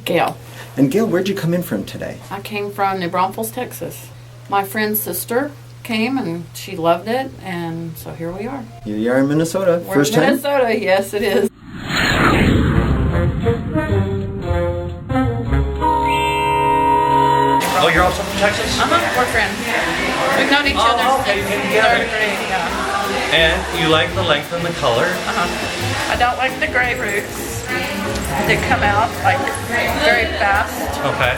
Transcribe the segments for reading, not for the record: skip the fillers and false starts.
Gail. And Gail, where'd you come in from today? I came from New Braunfels, Texas. My friend's sister came and she loved it, and so here we are. Here you are in Minnesota. We're First in time? Minnesota, yes it is. Oh, you're also from Texas? We're friends. We've known each other okay, since you came together. 3rd grade, yeah. And you like the length and the color? I don't like the gray roots. They come out like very fast. Okay.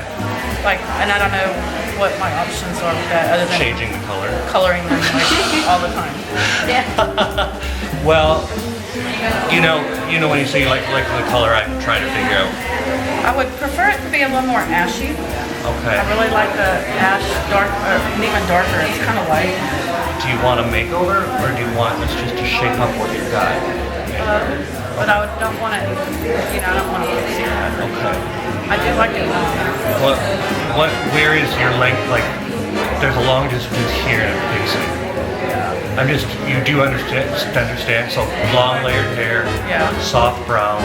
And I don't know what my options are with that other than Changing the color. coloring them like all the time. Yeah. Well, you know when you say you like the color, I'm trying to figure out. I would prefer it to be a little more ashy. Okay. I really like the ash dark, or even darker. It's kind of light. Do you want a makeover, or do you want us just to shake up what you got? But I don't want it, I don't want to look serious. Okay. I do like it. Where is your length? Like, there's a long distance here in Dixon. You do understand, so long layered hair, soft brown.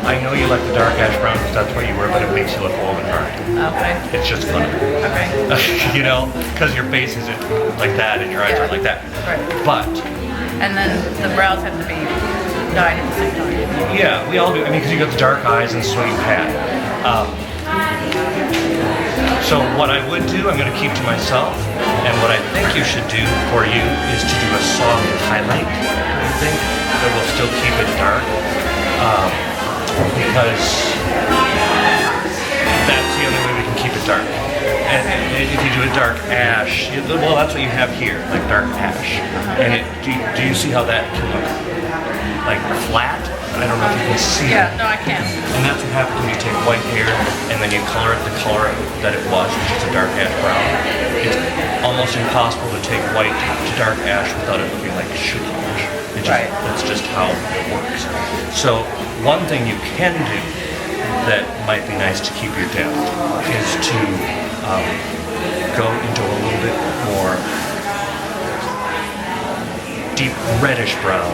I know you like the dark ash brown because that's where you were, but it makes you look old and hard. Okay. It's just funny. Okay. Because your face isn't like that and your eyes aren't like that. Right. But. And then the brows have to be dyed at the same time. Yeah, we all do. Because you got the dark eyes and sweaty hat. So what I would do, I'm going to keep to myself, and what I think you should do for you is to do a soft highlight. I think that will still keep it dark, because that's the only way we can keep it dark. And if you do a dark ash, well, that's what you have here, like dark ash. And do you see how that can look like flat? I don't know if you can see it. Yeah, no, I can't. And that's what happens when you take white hair and then you color it the color that it was, which is a dark ash brown. It's almost impossible to take white to dark ash without it looking like shoe polish. That's just how it works. So one thing you can do that might be nice to keep your depth is to go into a little bit more deep reddish brown,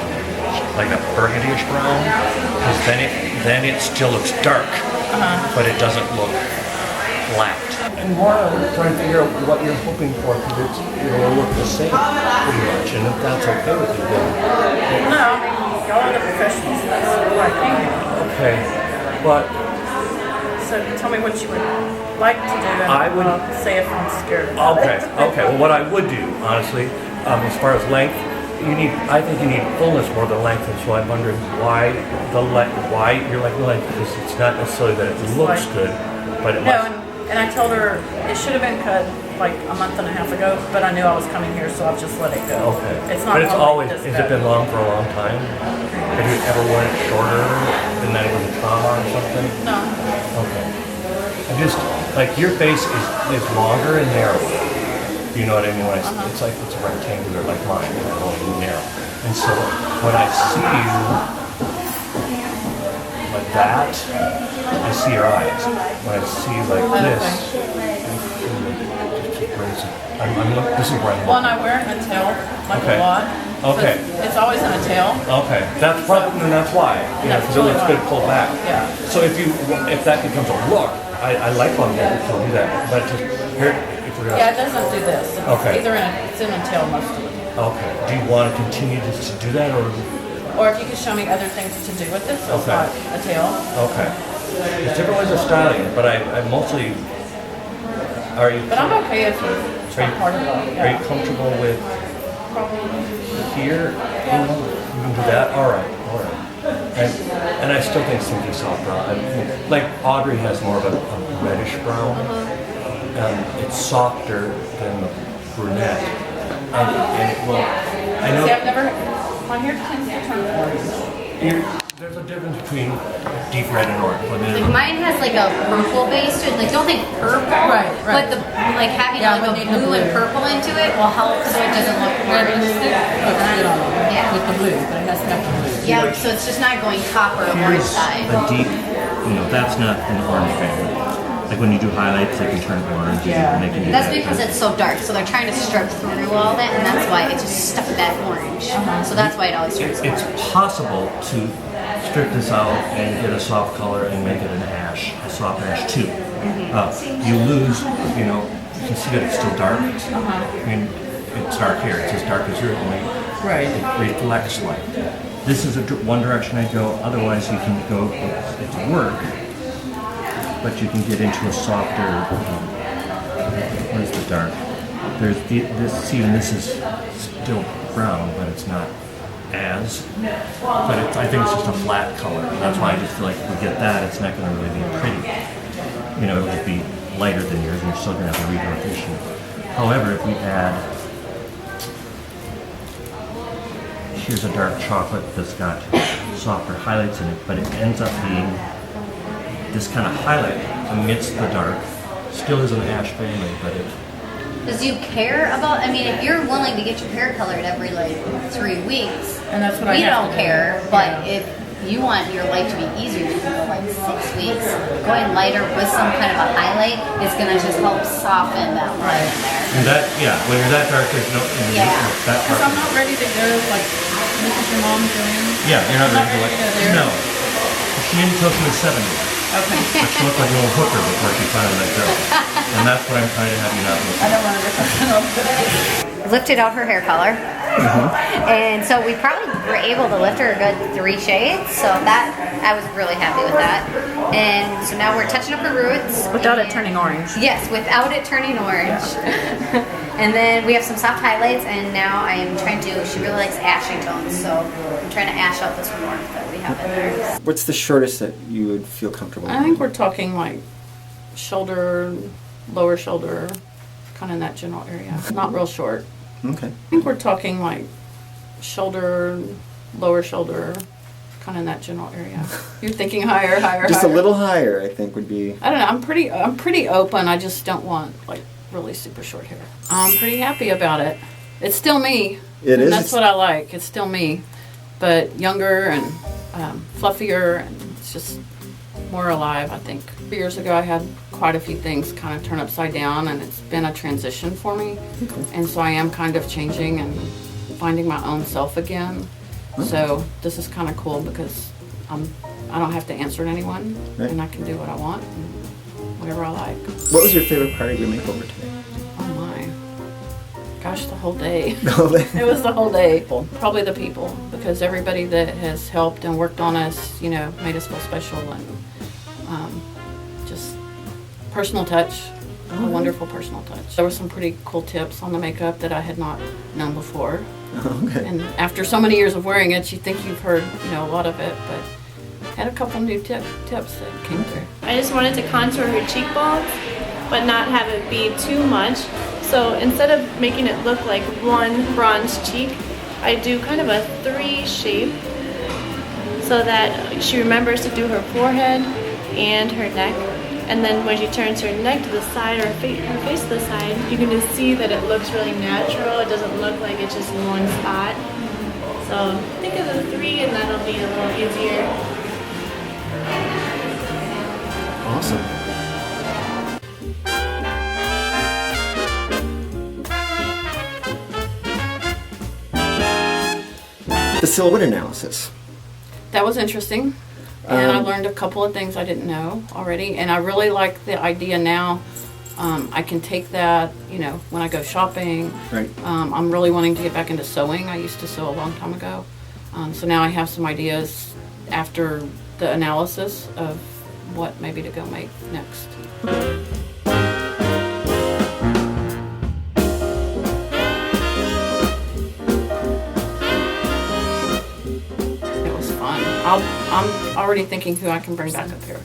like a burgundyish brown, because then it still looks dark, but it doesn't look flat. And more, I'm trying to figure out what you're hoping for, because it'll look the same pretty much, and if that's okay with you, then. No, y'all are the professionals. That's why I came here. Okay, but. So tell me what you would like to do, and I'll say if I'm scared. Okay. Well, what I would do, honestly, as far as length, I think you need fullness more than length, and so I'm wondering why you're like the length, because it's not necessarily that it looks good, but it must. And I told her it should have been cut like a month and a half ago, but I knew I was coming here, so I've just let it go. Okay. It's not. But it's always. Has it been long for a long time? Have you ever worn it shorter, and then it was a trauma or something? No. Okay. I'm just like your face is longer and narrower. You know what I mean? It's like it's rectangular like mine, long and narrow. And so when I see you like that, I see your eyes. When I see you like this, this is where I'm looking. Well, and I wear it in a tail, like a lot. Okay. So it's always in a tail. Okay. That's probably, and that's why. Yeah, because it looks good pulled back. Yeah. So if that becomes a look, I like when people do that. But just here, if we're gonna. Yeah, it doesn't do this. It's okay. It's in a tail most of the time. Okay. Do you want to continue to do that, or? Or if you could show me other things to do with this, so it's not a tail. Okay. There's different ways of styling it, but I mostly. Are you? But I'm okay if it's not part of it. Yeah. Are you comfortable with here? You can do that. All right. And I still think something soft brown. Like Audrey has more of a reddish brown. It's softer than the brunette, and it will. I know. See, I've never. My hair tends to turn orange. There's a difference between deep red and orange. Like mine has like a purple base to it. Like don't think purple, right. But having like a blue and purple into it will help so it doesn't look orange. Yeah. With the blue, but it has to have the blue. Yeah, so it's just not going copper or orange side. A deep, that's not an orange family. Like when you do highlights, they can turn orange. Yeah. And they can do That's that. because it's so dark, so they're trying to strip through all that, and that's why it just stuck that orange. So that's why it always turns It's orange. possible to strip this out and get a soft color and make it an ash. soft ash too. You lose, you know, you can see that it's still dark. I mean, it's dark here. It's as dark as yours, only Right. it reflects light. This is one direction I go. Otherwise, you can go. It's work, but you can get into a softer. What is the dark? There's this. See, and this is still brown, but it's not as. But I think it's just a flat color. That's why I just feel like if we get that, it's not going to really be pretty. You know, it'll just be lighter than yours, and you're still going to have a regrowth issue. However, if we add, here's a dark chocolate that's got softer highlights in it, but it ends up being this kind of highlight amidst the dark. Still is an ash family, but it. Does you care about? I mean, if you're willing to get your hair colored every like 3 weeks, And that's what I we have don't to do. care. But Yeah. if you want your life to be easier, you can go like 6 weeks. Going lighter with some kind of a highlight is gonna just help soften that line in there. And that, yeah, when you're that dark, there's no. Yeah. That Because I'm part. not ready to go like this is your mom doing. Yeah, you're not I'm ready to not ready to go there. No. She didn't until she was 70. Okay. But she looked like a little hooker before she finally let go. And that's what I'm trying to have you not look. I don't want to rip it. Lifted out her hair color, and so we probably were able to lift her a good 3 shades. So that I was really happy with that. And so now we're touching up her roots Without it turning orange. Yes, without it turning orange. And then we have some soft highlights, and now I am trying to. She really likes ashing tones, so I'm trying to ash out this warmth that we have in there. What's the shortest that you would feel comfortable I think we're talking like shoulder, lower shoulder, kind of in that general area. Not real short. Okay. I think we're talking like shoulder, lower shoulder, kind of in that general area. You're thinking higher, higher, Just higher. a little higher, I think, would be. I don't know. I'm pretty open. I just don't want like really super short hair. I'm pretty happy about it. It's still me. It and is. That's what I like. It's still me, but younger and fluffier, and it's just more alive. I think 3 years ago I had quite a few things kind of turn upside down, and it's been a transition for me. And so I am kind of changing and finding my own self again. So this is kind of cool because I don't have to answer to anyone, Right. and I can do what I want, and whatever I like. What was your favorite part of your makeover today? Oh my. Gosh, the whole day. Oh, It was the whole day. Probably the people, because everybody that has helped and worked on us, you know, made us feel special, and just personal touch, a wonderful personal touch. There were some pretty cool tips on the makeup that I had not known before. okay. And after so many years of wearing it, you think you've heard, you know, a lot of it, but had a couple new tips that came through. I just wanted to contour her cheekbones, but not have it be too much. So instead of making it look like one bronze cheek, I do kind of a 3 shape so that she remembers to do her forehead and her neck. And then when she turns her neck to the side or her face to the side, you can just see that it looks really natural. It doesn't look like it's just one spot. So think of the 3 and that'll be a little easier. Awesome. The silhouette analysis. That was interesting, and I learned a couple of things I didn't know already, and I really like the idea now. I can take that, you know, when I go shopping. Right. I'm really wanting to get back into sewing. I used to sew a long time ago. So now I have some ideas after the analysis of what maybe to go make next. It was fun. I'm already thinking who I can bring back up here.